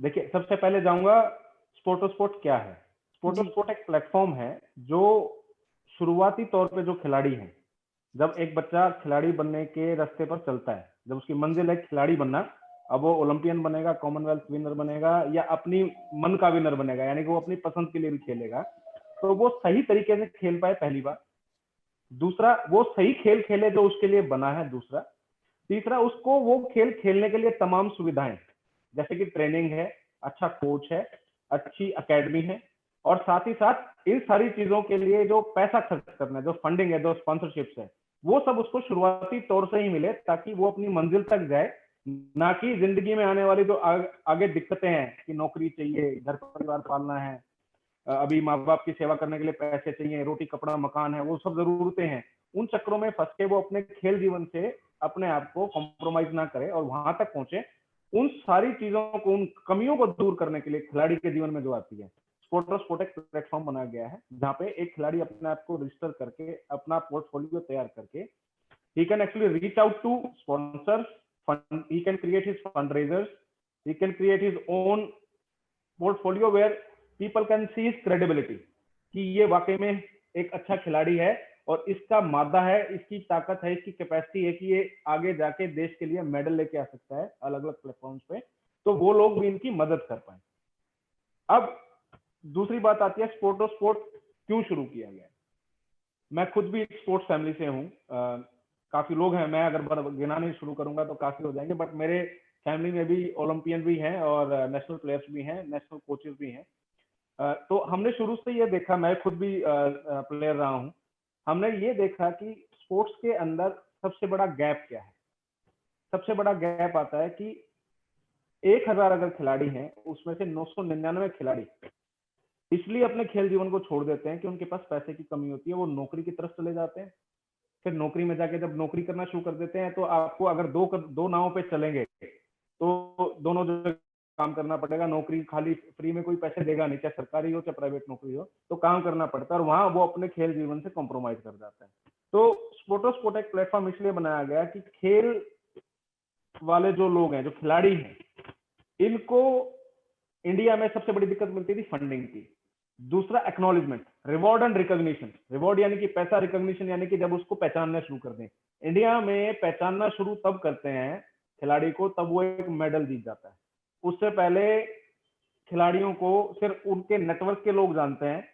देखिए, सबसे पहले जाऊंगा स्पोर्ट स्पोर्ट क्या है। स्पोर्ट जी। स्पोर्ट एक प्लेटफॉर्म है जो शुरुआती तौर पे जो खिलाड़ी हैं, जब एक बच्चा खिलाड़ी बनने के रास्ते पर चलता है, जब उसकी मंजिल है खिलाड़ी बनना, अब वो ओलंपियन बनेगा, कॉमनवेल्थ विनर बनेगा या अपनी मन का विनर बनेगा, यानी कि वो अपनी पसंद के लिए भी खेलेगा, तो वो सही तरीके से खेल पाए, पहली बात। दूसरा, वो सही खेल खेले जो उसके लिए बना है। दूसरा, तीसरा, उसको वो खेल खेलने के लिए तमाम सुविधाएं, जैसे कि ट्रेनिंग है, अच्छा कोच है, अच्छी एकेडमी है, और साथ ही साथ इन सारी चीजों के लिए जो पैसा खर्च करना है, जो फंडिंग है, जो स्पॉन्सरशिप्स है, वो सब उसको शुरुआती तौर से ही मिले, ताकि वो अपनी मंजिल तक जाए। ना कि जिंदगी में आने वाली जो आगे दिक्कतें हैं कि नौकरी चाहिए, घर परिवार पालना है, अभी माँ बाप की सेवा करने के लिए पैसे चाहिए, रोटी कपड़ा मकान है, वो सब जरूरतें हैं, उन चक्रों में फंस के वो अपने खेल जीवन से अपने आप को कॉम्प्रोमाइज ना करे और वहां तक पहुंचे। उन सारी चीजों को, उन कमियों को दूर करने के लिए खिलाड़ी के जीवन में जो आती है, स्पोर्ट एक प्लेटफॉर्म बनाया गया है, जहाँ पे एक खिलाड़ी अपने आप को रजिस्टर करके, अपना पोर्टफोलियो तैयार करके, he can actually reach out to sponsors, he can create his fundraisers, he can create his own portfolio where people can see his credibility, कि ये वाकई में एक अच्छा खिलाड़ी है और इसका मादा है, इसकी ताकत है, इसकी कैपेसिटी है कि ये आगे जाके देश के लिए मेडल लेके आ सकता है अलग अलग प्लेटफॉर्म्स पे, तो वो लोग भी इनकी मदद कर पाए। अब दूसरी बात आती है स्पोर्ट क्यों शुरू किया गया। मैं खुद भी स्पोर्ट्स फैमिली से हूँ, काफी लोग हैं, मैं अगर गिना नहीं शुरू करूंगा तो काफी हो जाएंगे, बट मेरे फैमिली में भी ओलंपियन भी हैं और नेशनल प्लेयर्स भी हैं, नेशनल कोचेस भी हैं। तो हमने शुरू से ये देखा, मैं खुद भी प्लेयर रहा हूँ, हमने ये देखा कि स्पोर्ट्स के अंदर सबसे बड़ा गैप क्या है। सबसे बड़ा गैप आता है कि 1000 अगर खिलाड़ी हैं, उसमें से 999 खिलाड़ी इसलिए अपने खेल जीवन को छोड़ देते हैं कि उनके पास पैसे की कमी होती है, वो नौकरी की तरफ चले जाते हैं। फिर नौकरी में जाके जब नौकरी करना शुरू कर देते हैं, तो आपको अगर दो नावों पे चलेंगे तो दोनों जगह काम करना पड़ेगा। नौकरी खाली फ्री में कोई पैसे देगा नहीं, चाहे सरकारी हो चाहे प्राइवेट नौकरी हो, तो काम करना पड़ता है और वहां वो अपने खेल जीवन से कॉम्प्रोमाइज कर जाता है। तो स्पोर्ट एक प्लेटफॉर्म इसलिए बनाया गया कि खेल वाले जो लोग हैं, जो खिलाड़ी हैं, इनको इंडिया में सबसे बड़ी दिक्कत मिलती थी फंडिंग की। दूसरा, acknowledgement, reward and recognition. Reward यानी कि पैसा, रिकॉग्निशन यानी कि जब उसको पहचानना शुरू कर दें। इंडिया में पहचानना शुरू तब करते हैं खिलाड़ी को, तब वो एक मेडल जीत जाता है। उससे पहले खिलाड़ियों को सिर्फ उनके नेटवर्क के लोग जानते हैं।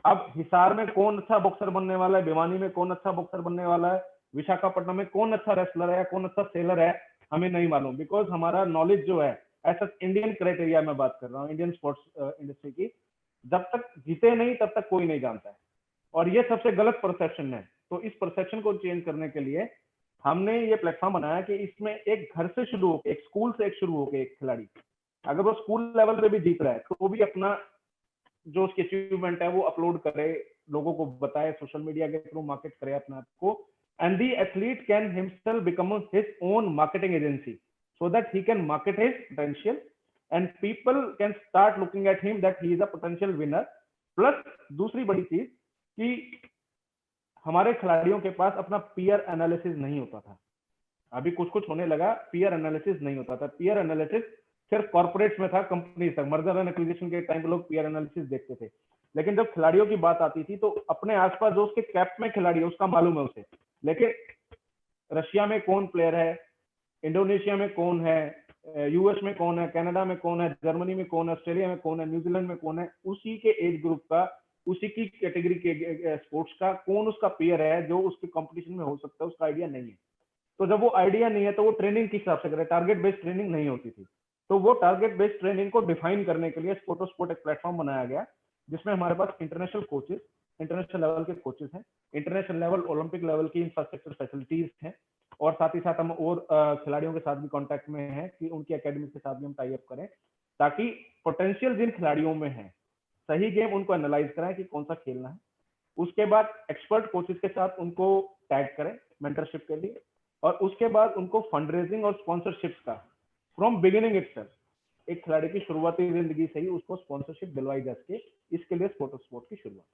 अब हिसार में कौन अच्छा बॉक्सर बनने वाला है, भिवानी में कौन अच्छा बॉक्सर बनने वाला है, विशाखापट्टनम में कौन अच्छा रेसलर है या कौन अच्छा सेलर है, हमें नहीं मालूम, बिकॉज हमारा नॉलेज जो है, ऐसा इंडियन क्राइटेरिया में बात कर रहा हूँ, इंडियन स्पोर्ट्स इंडस्ट्री की, जब तक जीते नहीं तब तक कोई नहीं जानता है, और ये सबसे गलत परसेप्शन है। तो इस परसेप्शन को चेंज करने के लिए हमने ये प्लेटफॉर्म बनाया कि इसमें एक घर से शुरू होकर, एक स्कूल से शुरू होकर एक खिलाड़ी अगर वो स्कूल लेवल पे भी जीत रहा है, तो वो भी अपना जो उसकी अचीवमेंट है वो अपलोड करे, लोगों को बताए, सोशल मीडिया के थ्रू मार्केट करे अपने आप को, and the athlete can himself become his own marketing agency so that he can market his potential and people can start looking at him that he is a potential winner. Plus दूसरी बड़ी चीज कि हमारे खिलाड़ियों के पास अपना peer analysis नहीं होता था। अभी कुछ कुछ होने लगा, पीयर एनालिसिस नहीं होता था। पीयर एनालिसिस सिर्फ कॉर्पोरेट्स में था, कंपनी तक, मर्जर एंड एक्विजिशन के टाइम पे लोग पीयर एनालिसिस देखते थे, लेकिन जब खिलाड़ियों की बात आती थी तो अपने आसपास जो उसके कैप में खिलाड़ी है उसका मालूम है उसे, लेकिन रशिया में कौन प्लेयर है, इंडोनेशिया में कौन है, यूएस में कौन है, कनाडा में कौन है, जर्मनी में कौन है, ऑस्ट्रेलिया में कौन है, न्यूजीलैंड में कौन है, उसी के एज ग्रुप का, उसी की कैटेगरी के स्पोर्ट्स का कौन उसका पेयर है जो उसके कंपटीशन में हो सकता है, उसका आइडिया नहीं है। तो जब वो आइडिया नहीं है तो वो ट्रेनिंग किस हिसाब से करे, टारगेट बेस्ड ट्रेनिंग नहीं होती थी। तो वो टारगेट बेस्ड ट्रेनिंग को डिफाइन करने के लिए स्पोर्ट एक प्लेटफॉर्म बनाया गया, जिसमें हमारे पास इंटरनेशनल कोचेस, इंटरनेशनल लेवल के कोचेस हैं, इंटरनेशनल लेवल, ओलंपिक लेवल की इंफ्रास्ट्रक्चर फैसिलिटीज हैं, और साथ ही साथ हम और खिलाड़ियों के साथ भी कांटेक्ट में हैं कि उनकी एकेडमी के साथ भी हम टाई अप करें, ताकि पोटेंशियल जिन खिलाड़ियों में है, सही गेम उनको एनालाइज कराएं कि कौन सा खेलना है। उसके बाद एक्सपर्ट कोचेस के साथ उनको टैग करें मेंटरशिप के लिए, और उसके बाद उनको फंड रेजिंग और स्पॉन्सरशिप्स का फ्रॉम बिगिनिंग इटसेल्फ, एक खिलाड़ी की शुरुआती जिंदगी से ही उसको स्पॉन्सरशिप दिलवाई जा सके, इसके लिए स्पोर्ट की शुरुआत।